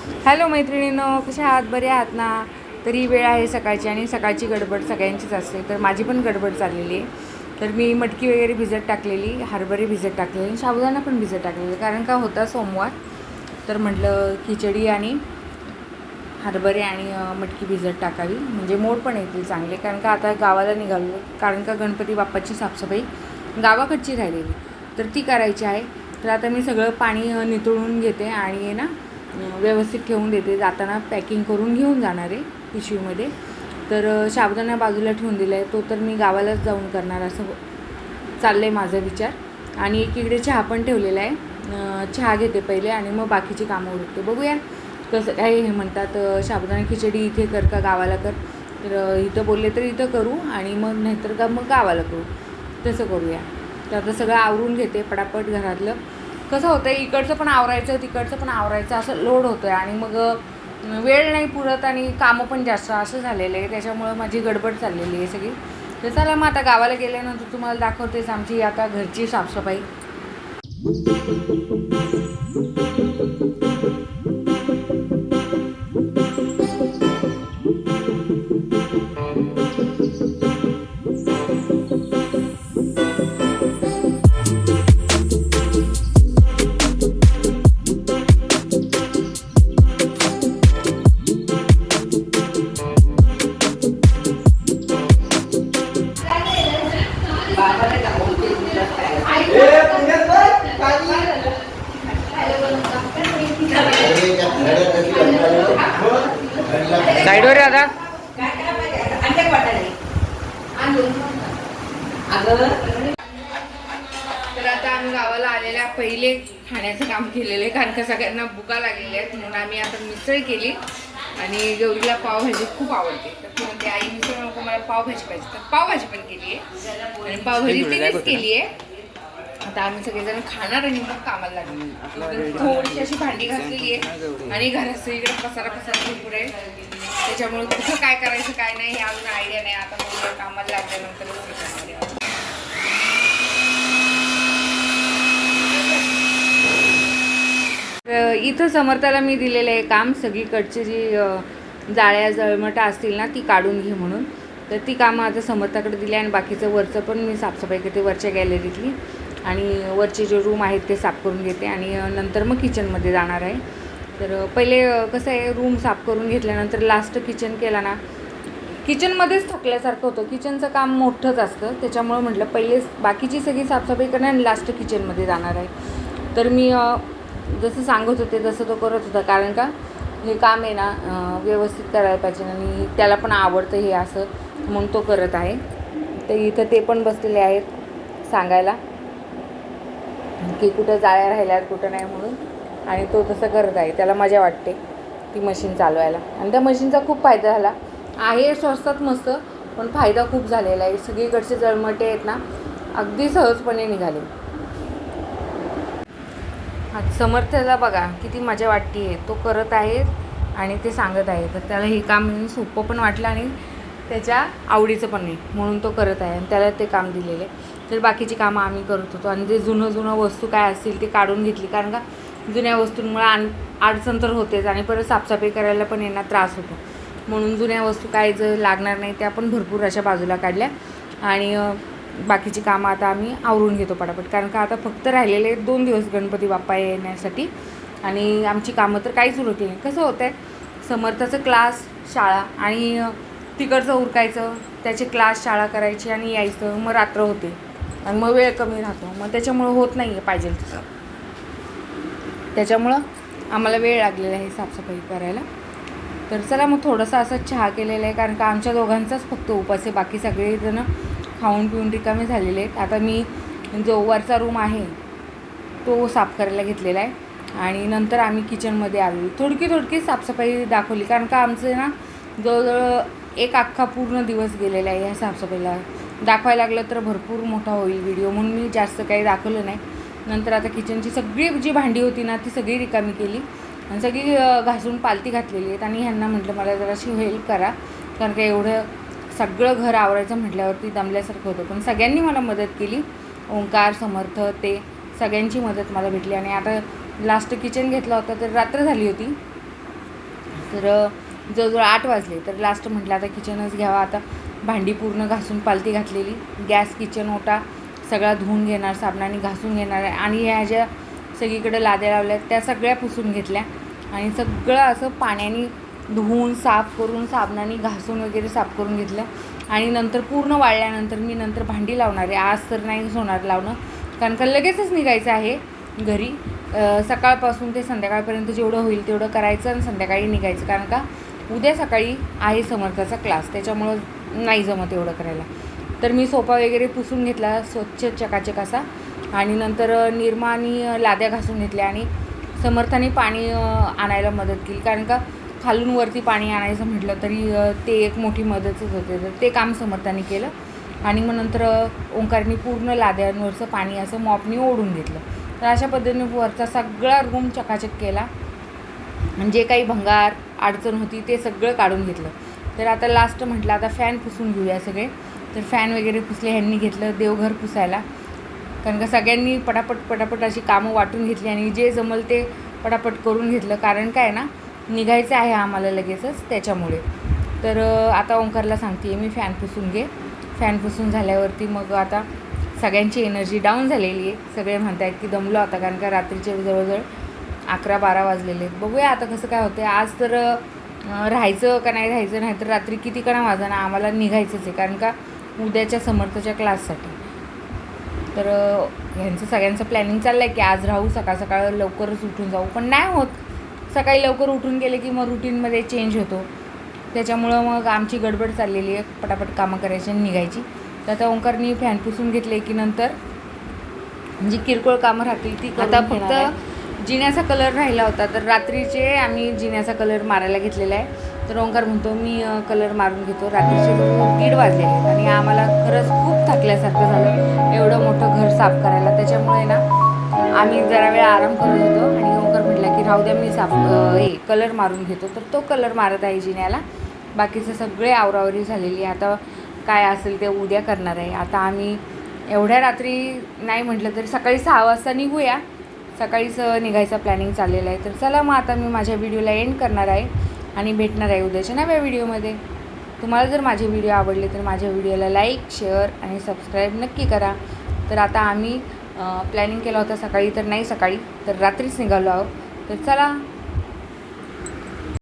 Hello मैत्रिणींनो, कशा आहात? बरे आहात ना? तर ही वेळ आहे सकाळची आणि सकाळची गडबड सगळ्यांचीच असते, तर माझी पण गडबड चाललेली आहे. तर मी मटकी वगैरे भिजत टाकलेली, हरभरे भिजत टाकलेली, साबुदाणा पण भिजत टाकलेली, कारण का होता सोमवार. तर म्हटलं खिचडी आणि हरभरे आणि मटकी भिजत टाकावी, म्हणजे मोड पण येतील चांगले, कारण का आता गावाला निघालो, कारण का गणपती बाप्पाची साफसफाई गावाकडची राहिलेली, तर ती करायची आहे. तर आता मी सगळं पाणी नितळून घेते आणि ना व्यवस्थित ठेवून देते. जाताना पॅकिंग करून घेऊन जाणार आहे पिशवीमध्ये. तर साबुदाणा बाजूला ठेवून दिला आहे, तो तर मी गावालाच जाऊन करणार असं चाललं आहे माझा विचार. आणि एकीकडे चहा पण ठेवलेला आहे, चहा घेते पहिले आणि मग बाकीची कामं उरकते. बघूया कसं काय. हे म्हणतात साबुदाणा खिचडी इथे कर का गावाला कर, तर इथं बोलले तर इथं करू आणि मग नाहीतर का मग गावाला करू, तसं करूया. तर आता सगळं आवरून घेते पटापट. घरातलं कसं होतं आहे, इकडचं पण आवरायचं तिकडचं पण आवरायचं, असं लोड होतं आहे आणि मग वेळ नाही पुरत आणि कामं पण जास्त असं झालेलं आहे. त्याच्यामुळं माझी गडबड चाललेली आहे सगळी. तर चला मग आता गावाला गेल्यानंतर तुम्हाला दाखवतेच आमची आता घरची साफसफाई. साईडवर आता तर आता आम्ही गावाला आलेल्या पहिले खाण्याचं काम केलेलं आहे, कारण का सगळ्यांना भुका लागलेल्या आहेत. म्हणून आम्ही आता मिसळ केली आणि गौरीला पावभाजी खूप आवडते, तर ती म्हणते आई मिसळ नको मला पावभाजी पाहिजे, तर पावभाजी पण केली आहे आणि पावभाजी तिनेच केली आहे. आता आम्ही सगळेजण खाणार आणि मग कामाला लागलो. थोडीशी अशी भांडी घासलेली आहे आणि घरात सगळीकडे पसारा भरपूर आहे, त्याच्यामुळे कुठं काय करायचं काय नाही हे अजून आयडिया नाही. आता मग कामाला लागल्यानंतर इथं समर्थाला मी दिलेलं आहे काम, सगळीकडची जी जाळ्या जळमटा असतील ना ती काढून घे म्हणून. तर ती कामं आता समर्थाकडे दिली आणि बाकीचं वरचं पण मी साफसफाई करते, वरच्या गॅलरीतली आणि वरचे जे रूम आहेत ते साफ करून घेते आणि नंतर मग किचनमध्ये जाणार आहे. तर पहिले कसं आहे, रूम साफ करून घेतल्यानंतर लास्ट किचन केला ना, किचनमध्येच थकल्यासारखं होतं. किचनचं काम मोठंच असतं, त्याच्यामुळं म्हटलं पहिले बाकीची सगळी साफसफाई करणार आणि लास्ट किचनमध्ये जाणार आहे. तर मी जसं सांगत होते तसं तो करत होता, कारण का हे काम आहे ना व्यवस्थित करायला पाहिजे आणि त्याला पण आवडतं हे असं, म्हणून तो करत आहे. तर इथं ते पण बसलेले आहेत सांगायला की कुठं जाळ्या राहिल्यात कुठं नाही म्हणून, आणि तो तसं करत आहे. त्याला मजा वाटते ती मशीन चालवायला आणि त्या मशीनचा खूप फायदा झाला आहे. स्वस्तात मस्त, पण फायदा खूप झालेला आहे. सगळीकडचे जळमटे आहेत ना अगदी सहजपणे निघाले. समर्थाला बघा किती मजा वाटते आहे, तो करत आहे आणि ते सांगत आहे. तर त्याला हे काम सोपं पण वाटलं आणि त्याच्या आवडीचं पण नाही, म्हणून तो करत आहे आणि त्याला ते काम दिलेले. तर बाकीची कामं आम्ही करत होतो आणि जे जुनं वस्तू काय असतील ते काढून घेतली, कारण का जुन्या वस्तूंमुळे अडचण तर होतेच आणि परत साफसफाई करायला पण यांना त्रास होतो. म्हणून जुन्या वस्तू काय जर लागणार नाही त्या पण भरपूर अशा बाजूला काढल्या आणि बाकीची कामं आता आम्ही आवरून घेतो पटापट, कारण का आता फक्त राहिलेले 2 दिवस गणपती बाप्पा येण्यासाठी आणि आमची कामं तर काहीच उरकली नाही. कसं होतं आहे, समर्थाचं क्लास शाळा आणि तिकडचं उरकायचं, त्याचे क्लास शाळा करायची आणि यायचं, मग रात्र होते आणि मग वेळ कमी राहतो, मग त्याच्यामुळं होत नाही आहे पाहिजे तसं. त्याच्यामुळं आम्हाला वेळ लागलेला आहे साफसफाई करायला. तर चला मग थोडंसं असं चहा केलेलं आहे, कारण का आमच्या दोघांचाच फक्त उपास आहे, बाकी सगळेजणं खाऊन पिऊन रिकामे झालेले आहेत. आता मी जो वरचा रूम आहे तो साफ करायला घेतलेला आहे आणि नंतर आम्ही किचनमध्ये आलो. थोडकी साफसफाई दाखवली, कारण का आमचं ना जवळजवळ एक अख्खा पूर्ण दिवस गेलेला आहे ह्या साफसफाईला. दाखवायला लागलं तर भरपूर मोठा होईल व्हिडिओ, म्हणून मी जास्त काही दाखवलं नाही. नंतर आता किचनची सगळी जी भांडी होती ना ती सगळी रिकामी केली आणि सगळी घासून पालती घातलेली आहेत आणि ह्यांना म्हटलं मला जराशी हेल्प करा, कारण का एवढं सगळं घर आवरायचं म्हटल्यावरती दमल्यासारखं होतं. पण सगळ्यांनी मला मदत केली, ओंकार, समर्थ, ते सगळ्यांची मदत मला भेटली आणि आता लास्ट किचन घेतला होता तर रात्र झाली होती तर जवळजवळ 8 वाजले. तर लास्ट म्हटलं आता किचनच घ्यावा. आता भांडी पूर्ण घासून पालती घातलेली, गॅस किचन ओटा सगळा धुवून घेणार, साबणाने घासून घेणार आहे. आणि ह्या ज्या सगळीकडे लाद्या लावल्या त्या सगळ्या पुसून घेतल्या आणि सगळं असं पाण्याने धुवून साफ करून साबणाने घासून वगैरे साफ करून घेतलं. आणि नंतर पूर्ण वाळल्यानंतर मी नंतर भांडी लावणार आहे. आज तर नाही होणार लावणं, कारण का लगेचच निघायचं आहे घरी. सकाळपासून ते संध्याकाळपर्यंत जेवढं होईल तेवढं करायचं आणि संध्याकाळी निघायचं, कारण का उद्या सकाळी आहे समर्थाचा क्लास, त्याच्यामुळं नाही जमत एवढं करायला. तर मी सोफा वगैरे पुसून घेतला स्वच्छ चकाचक असा आणि नंतर निरमा आणि लाद्या घासून घेतल्या आणि समर्थाने पाणी आणायला मदत केली, कारण का खालून वरती पाणी आणायचं म्हटलं तरी ते एक मोठी मदतच होते. तर ते काम समर्थाने केलं आणि मग नंतर ओंकारनी पूर्ण लाद्यांवरचं पाणी असं मॉपनी ओढून घेतलं. तर अशा पद्धतीने वरचा सगळा रूम चकाचक केला आणि जे काही भंगार अडचण होती ते सगळं काढून घेतलं. तर आता लास्ट म्हटलं आता फॅन पुसून घेऊया सगळे. तर फॅन वगैरे पुसले, ह्यांनी घेतलं देवघर पुसायला, कारण का सगळ्यांनी पटापट अशी कामं वाटून घेतली आणि जे जमल ते पटापट करून घेतलं, कारण काय ना निघायचं आहे आम्हाला लगेचच त्याच्यामुळे. तर आता ओंकारला सांगते मी फॅन पुसून घे. फॅन पुसून झाल्यावरती मग आता सगळ्यांची एनर्जी डाऊन झालेली आहे. सगळे म्हणत आहेत की दमलो आता, कारण का रात्रीचे जवळजवळ 11-12 वाजलेले आहेत. बघूया आता कसं काय होतं. आज तर राहायचं का नाही राहायचं, नाही तर रात्री किती कणा वाजना आम्हाला निघायचंच आहे, कारण का उद्याच्या समर्थच्या क्लाससाठी. तर ह्यांचं सगळ्यांचं प्लॅनिंग चाललं आहे की आज राहू, सकाळ सकाळ लवकरच उठून जाऊ, पण नाही होत. सकाळी लवकर उठून गेले की मग रुटीनमध्ये चेंज होतो, त्याच्यामुळं मग आमची गडबड चाललेली आहे, पटापट कामं करायची आणि निघायची. तर आता ओंकारनी फॅन पुसून घेतले की नंतर जी किरकोळ कामं राहतील ती आता फक्त जिन्याचा कलर राहिला होता. तर रात्रीचे आम्ही जिन्याचा कलर मारायला घेतलेला आहे. तर ओंकार म्हणतो मी कलर मारून घेतो. रात्रीचे 1:30 वाजलेले आहेत आणि आम्हाला खरंच खूप थकल्यासारखं झालं एवढं मोठं घर साफ करायला. त्याच्यामुळे ना आम्ही जरा वेळ आराम करत होतो आणि ओंकार म्हटलं की राहू द्या मी कलर मारून घेतो. तर तो कलर मारत आहे जिन्याला. बाकीचं सगळे आवरावरी झालेली आहे. आता काय असेल ते उद्या करणार आहे. आता आम्ही एवढ्या रात्री नाही म्हटलं तरी सकाळी 6 वाजता निघूया, सकाळीच निघायचा प्लॅनिंग चाललेला आहे. तर चला मग आता मी माझ्या व्हिडिओला एंड करणार आहे आणि भेटणार आहे उद्याच्या नव्या व्हिडिओमध्ये. तुम्हाला जर माझे व्हिडिओ आवडले तर माझ्या व्हिडिओला लाईक, शेअर आणि सबस्क्राईब नक्की करा. तर आता आम्ही प्लॅनिंग केला होता सकाळी, तर नाही सकाळी तर रात्रीच निघालो आहोत. तर चला